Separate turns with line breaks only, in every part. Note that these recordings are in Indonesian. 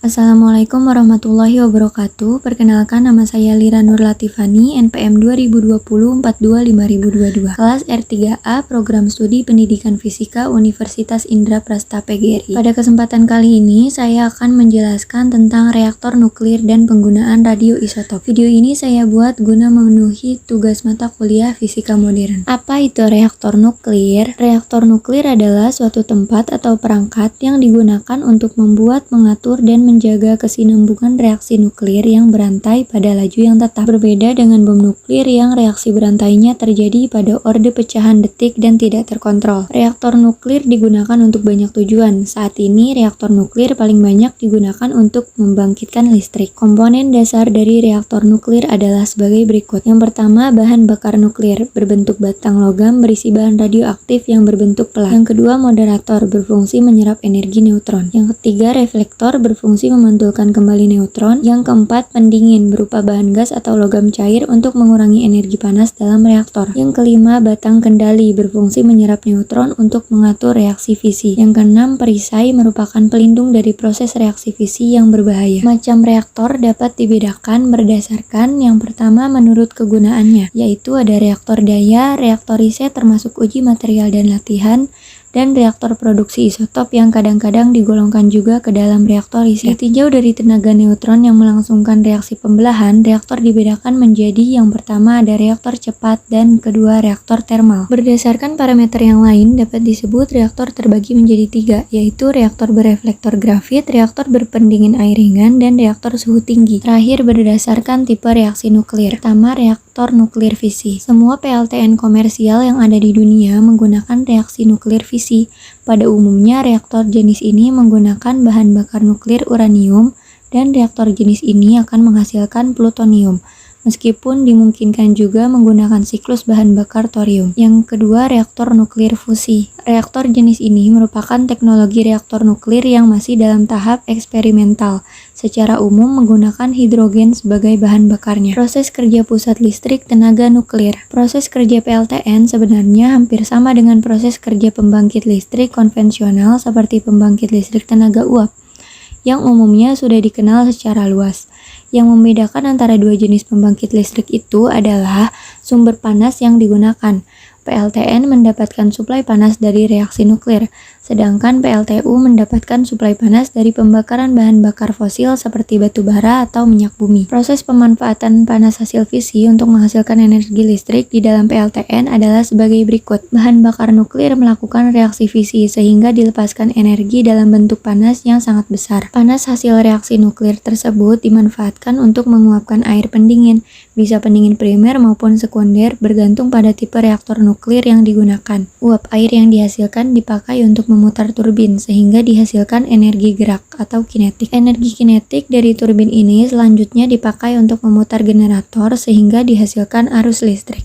Assalamualaikum warahmatullahi wabarakatuh. Perkenalkan, nama saya Lira Nur Latifani, NPM 2020-42-5022, kelas R3A, Program Studi Pendidikan Fisika Universitas Indra Prasta PGRI. Pada kesempatan kali ini, saya akan menjelaskan tentang reaktor nuklir dan penggunaan radioisotop. Video ini saya buat guna memenuhi tugas mata kuliah Fisika Modern. Apa itu reaktor nuklir? Reaktor nuklir adalah suatu tempat atau perangkat yang digunakan untuk membuat, mengatur, dan menjaga kesinambungan reaksi nuklir yang berantai pada laju yang tetap. Berbeda dengan bom nuklir yang reaksi berantainya terjadi pada orde pecahan detik dan tidak terkontrol. Reaktor nuklir digunakan untuk banyak tujuan. Saat ini, reaktor nuklir paling banyak digunakan untuk membangkitkan listrik. Komponen dasar dari reaktor nuklir adalah sebagai berikut. Yang pertama, bahan bakar nuklir berbentuk batang logam berisi bahan radioaktif yang berbentuk pelat. Yang kedua, moderator berfungsi menyerap energi neutron. Yang ketiga, reflektor berfungsi memantulkan kembali neutron. Yang keempat, pendingin berupa bahan gas atau logam cair untuk mengurangi energi panas dalam reaktor. Yang kelima, batang kendali berfungsi menyerap neutron untuk mengatur reaksi fisi. Yang keenam, perisai merupakan pelindung dari proses reaksi fisi yang berbahaya. Macam reaktor dapat dibedakan berdasarkan yang pertama menurut kegunaannya, yaitu ada reaktor daya, reaktor riset termasuk uji material dan latihan, dan reaktor produksi isotop yang kadang-kadang digolongkan juga ke dalam reaktor riset. Ditinjau dari tenaga neutron yang melangsungkan reaksi pembelahan, reaktor dibedakan menjadi yang pertama ada reaktor cepat dan kedua reaktor termal. Berdasarkan parameter yang lain dapat disebut reaktor terbagi menjadi tiga, yaitu reaktor bereflektor grafit, reaktor berpendingin air ringan, dan reaktor suhu tinggi. Terakhir berdasarkan tipe reaksi nuklir. Pertama, reaktor nuklir fisi. Semua PLTN komersial yang ada di dunia menggunakan reaksi nuklir fisi. Pada umumnya, reaktor jenis ini menggunakan bahan bakar nuklir uranium dan reaktor jenis ini akan menghasilkan plutonium, meskipun dimungkinkan juga menggunakan siklus bahan bakar thorium. Yang kedua, reaktor nuklir fusi. Reaktor jenis ini merupakan teknologi reaktor nuklir yang masih dalam tahap eksperimental. Secara umum menggunakan hidrogen sebagai bahan bakarnya. Proses kerja pusat listrik tenaga nuklir. Proses kerja PLTN sebenarnya hampir sama dengan proses kerja pembangkit listrik konvensional seperti pembangkit listrik tenaga uap, yang umumnya sudah dikenal secara luas. Yang membedakan antara dua jenis pembangkit listrik itu adalah sumber panas yang digunakan. PLTN mendapatkan suplai panas dari reaksi nuklir, sedangkan PLTU mendapatkan suplai panas dari pembakaran bahan bakar fosil seperti batu bara atau minyak bumi. Proses pemanfaatan panas hasil fisi untuk menghasilkan energi listrik di dalam PLTN adalah sebagai berikut. Bahan bakar nuklir melakukan reaksi fisi sehingga dilepaskan energi dalam bentuk panas yang sangat besar. Panas hasil reaksi nuklir tersebut dimanfaatkan untuk menguapkan air pendingin, bisa pendingin primer maupun sekunder bergantung pada tipe reaktor nuklir yang digunakan. Uap air yang dihasilkan dipakai untuk memutar turbin sehingga dihasilkan energi gerak atau kinetik. Energi kinetik dari turbin ini selanjutnya dipakai untuk memutar generator sehingga dihasilkan arus listrik.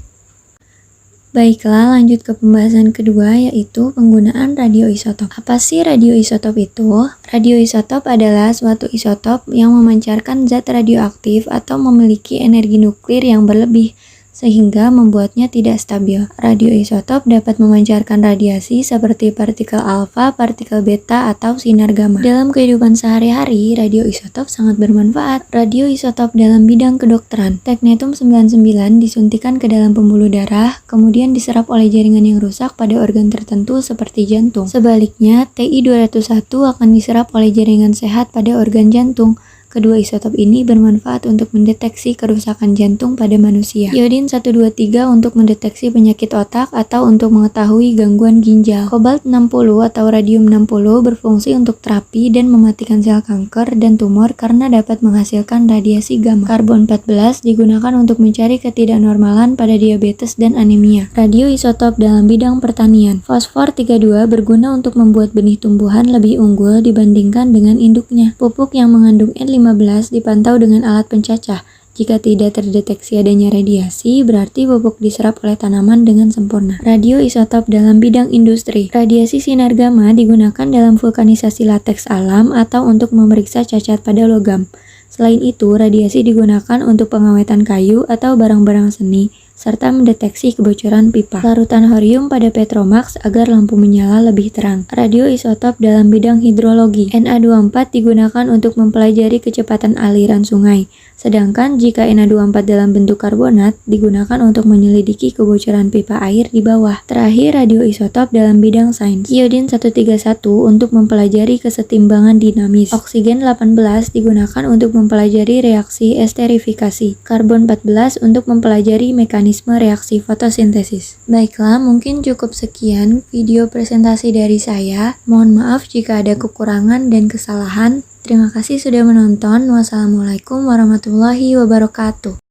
Baiklah, lanjut ke pembahasan kedua, yaitu penggunaan radioisotop. Apa sih radioisotop itu? Radioisotop adalah suatu isotop yang memancarkan zat radioaktif atau memiliki energi nuklir yang berlebih, sehingga membuatnya tidak stabil. Radioisotop dapat memancarkan radiasi seperti partikel alfa, partikel beta, atau sinar gamma. Dalam kehidupan sehari-hari, radioisotop sangat bermanfaat. Radioisotop dalam bidang kedokteran. Teknetium-99 disuntikan ke dalam pembuluh darah, kemudian diserap oleh jaringan yang rusak pada organ tertentu seperti jantung. Sebaliknya, Ti-201 akan diserap oleh jaringan sehat pada organ jantung. Kedua isotop ini bermanfaat untuk mendeteksi kerusakan jantung pada manusia. Iodin-123 untuk mendeteksi penyakit otak atau untuk mengetahui gangguan ginjal. Kobalt-60 atau radium-60 berfungsi untuk terapi dan mematikan sel kanker dan tumor karena dapat menghasilkan radiasi gamma. Karbon-14 digunakan untuk mencari ketidaknormalan pada diabetes dan anemia. Radioisotop dalam bidang pertanian. Fosfor-32 berguna untuk membuat benih tumbuhan lebih unggul dibandingkan dengan induknya. Pupuk yang mengandung N15 dipantau dengan alat pencacah. Jika tidak terdeteksi adanya radiasi, berarti pupuk diserap oleh tanaman dengan sempurna. Radioisotop dalam bidang industri. Radiasi sinar gamma digunakan dalam vulkanisasi lateks alam atau untuk memeriksa cacat pada logam. Selain itu, radiasi digunakan untuk pengawetan kayu atau barang-barang seni serta mendeteksi kebocoran pipa. Larutan horium pada petromax agar lampu menyala lebih terang. Radioisotop dalam bidang hidrologi. Na24 digunakan untuk mempelajari kecepatan aliran sungai. Sedangkan jika Na24 dalam bentuk karbonat digunakan untuk menyelidiki kebocoran pipa air di bawah. Terakhir, radioisotop dalam bidang sains. Iodin 131 untuk mempelajari kesetimbangan dinamis. Oksigen 18 digunakan untuk mempelajari reaksi esterifikasi. Karbon 14 untuk mempelajari mekanisme reaksi fotosintesis. Baiklah, mungkin cukup sekian video presentasi dari saya. Mohon maaf jika ada kekurangan dan kesalahan. Terima kasih sudah menonton. Wassalamualaikum warahmatullahi wabarakatuh.